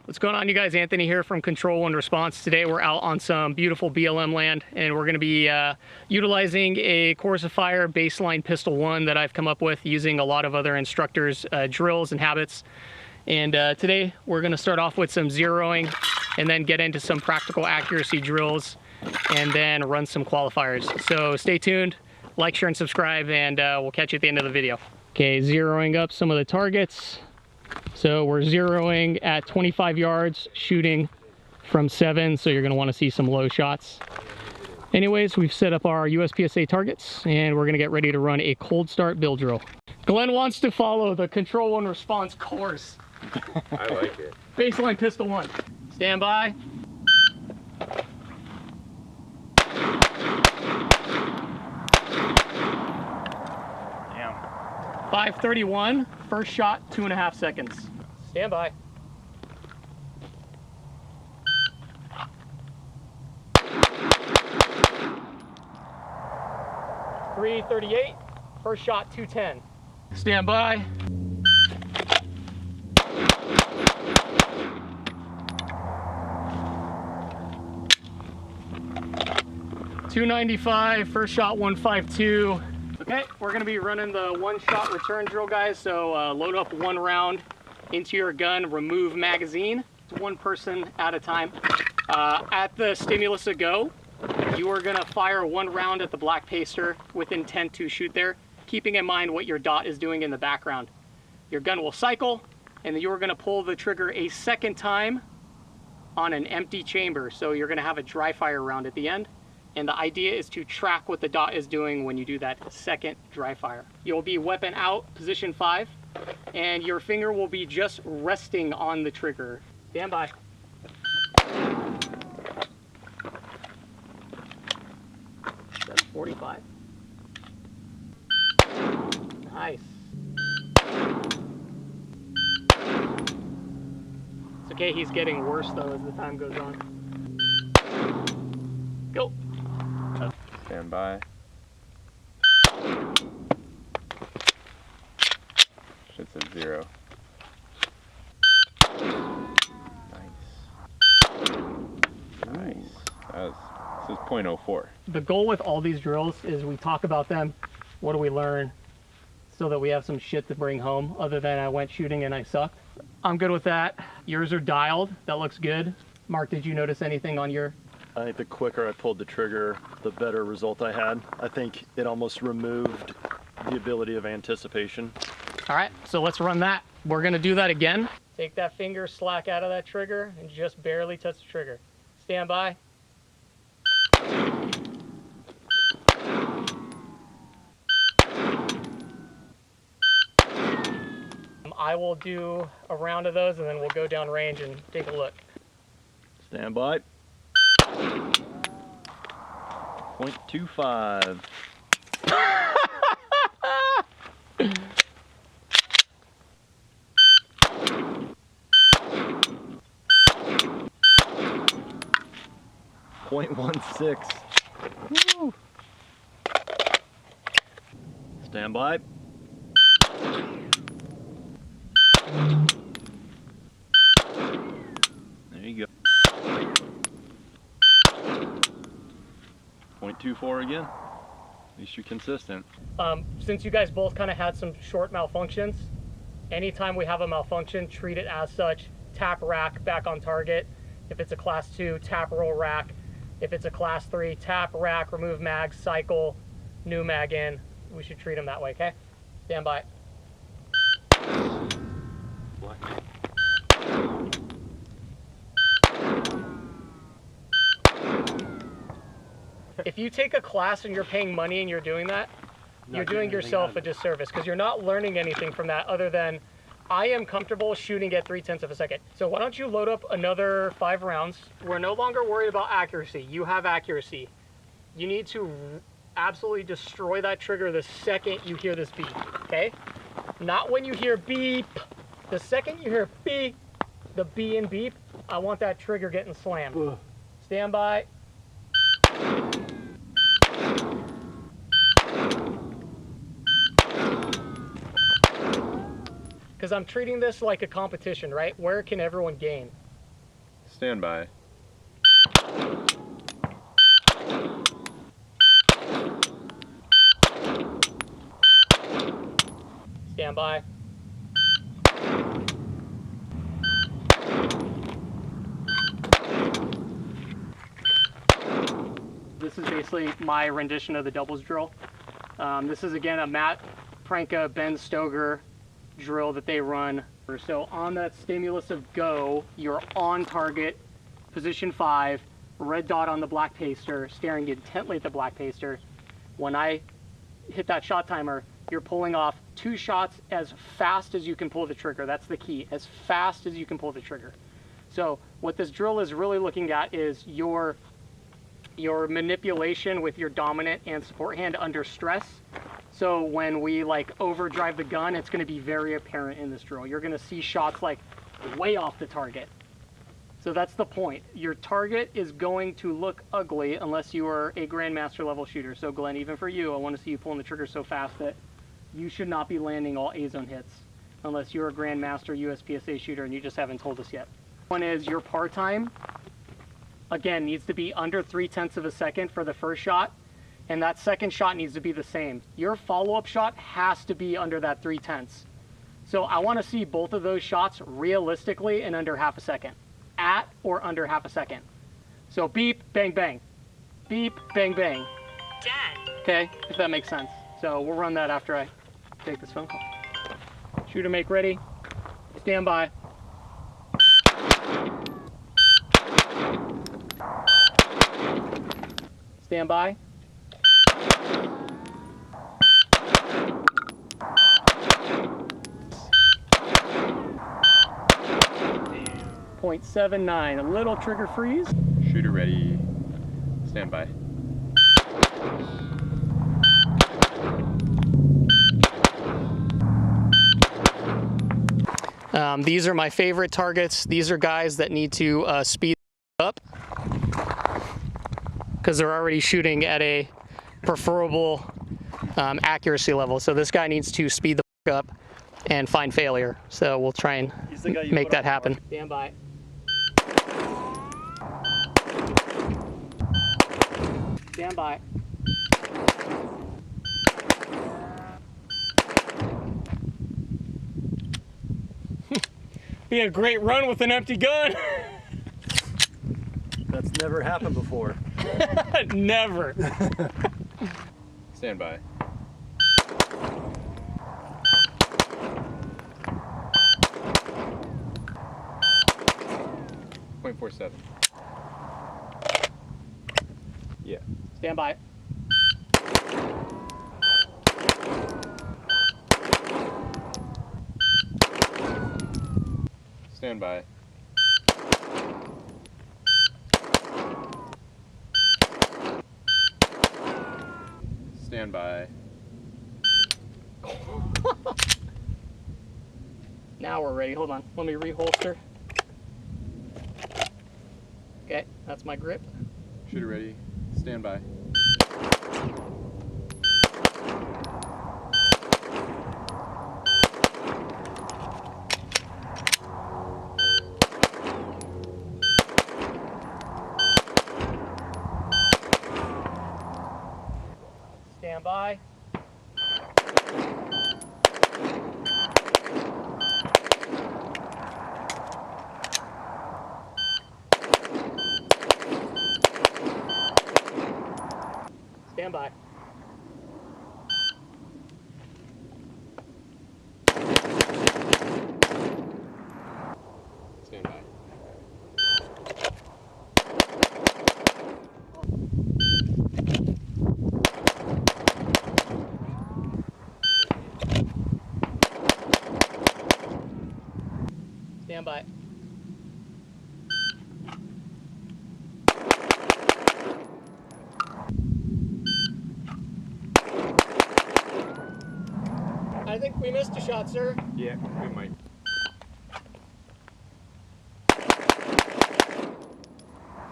What's going on, you guys? Anthony here from Control1Response. Today we're out on some beautiful BLM land, and we're going to be utilizing a course of fire baseline pistol 1 that I've come up with using a lot of other instructors' drills and habits. And today we're going to start off with some zeroing and then get into some practical accuracy drills and then run some qualifiers. So stay tuned, like, share, and subscribe, and we'll catch you at the end of the video. Okay, zeroing up some of the targets. So we're zeroing at 25 yards, shooting from 7, so you're going to want to see some low shots. Anyways, we've set up our USPSA targets, and we're going to get ready to run a cold start build drill. Glenn wants to follow the Control1Response course. I like it. Baseline pistol 1. Stand by. Damn. 5:31. First shot, 2.5 seconds. Stand by. .338. First shot, 210. Stand by. .295. First shot, 152. Okay, we're going to be running the one-shot return drill, guys. So load up 1 round into your gun, remove magazine. It's 1 person at a time. At the stimulus of go, you are going to fire 1 round at the black paster with intent to shoot there, keeping in mind what your dot is doing in the background. Your gun will cycle, and then you are going to pull the trigger a 2nd time on an empty chamber. So you're going to have a dry fire round at the end. And the idea is to track what the dot is doing when you do that 2nd dry fire. You'll be weapon out, position 5, and your finger will be just resting on the trigger. Stand by. That's 45. Nice. It's okay, he's getting worse though as the time goes on. Go. Stand by. Shit's at 0. Nice. Nice. This is .04. The goal with all these drills is we talk about them. What do we learn? So that we have some shit to bring home, other than I went shooting and I sucked. I'm good with that. Yours are dialed. That looks good. Mark, did you notice anything on your... I think the quicker I pulled the trigger, the better result I had. I think it almost removed the ability of anticipation. All right, so let's run that. We're gonna do that again. Take that finger slack out of that trigger and just barely touch the trigger. Stand by. I will do a round of those and then we'll go down range and take a look. Stand by. 0.25. .16. Woo. Stand by. There you go. 0.24 again. At least you're consistent. Since you guys both kind of had some short malfunctions, anytime we have a malfunction, treat it as such. Tap rack back on target. If it's a class 2, tap roll rack. If it's a class 3, tap rack, remove mag, cycle, new mag in. We should treat them that way, okay? Stand by. If you take a class and you're paying money and you're doing that, you're doing yourself a disservice, because you're not learning anything from that other than I am comfortable shooting at 0.3 of a second. So why don't you load up another 5 rounds? We're no longer worried about accuracy. You have accuracy. You need to absolutely destroy that trigger the second you hear this beep, okay? Not when you hear beep. The second you hear beep, the B and beep, I want that trigger getting slammed. Ugh. Stand by. Because I'm treating this like a competition, right? Where can everyone gain? Stand by. Stand by. This is basically my rendition of the doubles drill. This is again a Matt Pranka, Ben Stoger drill that they run. So on that stimulus of go, you're on target, position 5, red dot on the black paster, staring intently at the black paster. When I hit that shot timer, you're pulling off 2 shots as fast as you can pull the trigger. That's the key, as fast as you can pull the trigger. So what this drill is really looking at is your manipulation with your dominant and support hand under stress. So when we like overdrive the gun, it's going to be very apparent in this drill. You're going to see shots like way off the target. So that's the point. Your target is going to look ugly unless you are a grandmaster level shooter. So Glenn, even for you, I want to see you pulling the trigger so fast that you should not be landing all A-zone hits unless you're a grandmaster USPSA shooter and you just haven't told us yet. One is your par time, again, needs to be under 0.3 of a second for the first shot, and that second shot needs to be the same. Your follow-up shot has to be under that 0.3. So I want to see both of those shots realistically in under half a second, at or under half a second. So beep, bang, bang. Beep, bang, bang. Done. Okay, if that makes sense. So we'll run that after I take this phone call. Shooter make ready. Stand by. Stand by. .79, a little trigger freeze. Shooter ready. Stand by. These are my favorite targets. These are guys that need to speed up because they're already shooting at a preferable accuracy level. So this guy needs to speed the up and find failure. So we'll try and make that happen. Stand by. Stand by. Be a great run with an empty gun. That's never happened before. Never. Stand by. .47. Yeah. Stand by. Stand by. Stand by. Now we're ready. Hold on. Let me reholster. Okay, that's my grip. Shooter ready. Stand by. Stand by. Stand by. Stand by. Stand by. I think we missed a shot, sir. Yeah, we might.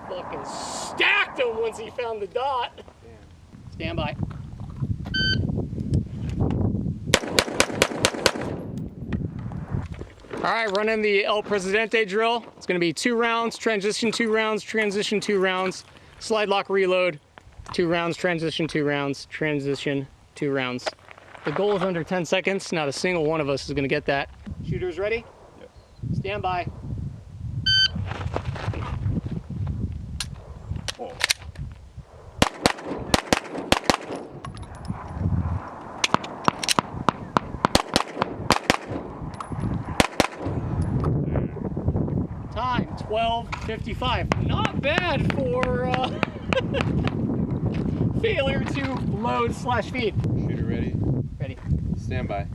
Fucking stacked him once he found the dot. Damn. Stand by. All right, running the El Presidente drill. It's gonna be 2 rounds, transition 2 rounds, transition 2 rounds, slide lock reload, 2 rounds, transition 2 rounds, transition 2 rounds. The goal is under 10 seconds. Not a single one of us is gonna get that. Shooters ready? Yep. Stand by. Oh. Time 12:55. Not bad for failure to load/feed. Shooter ready? Ready. Stand by.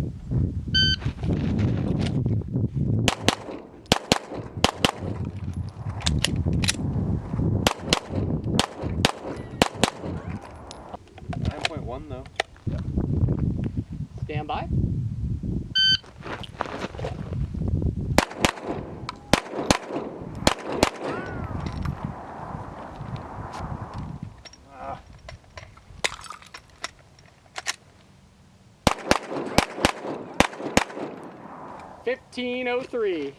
.1 though. Stand by. $15.03.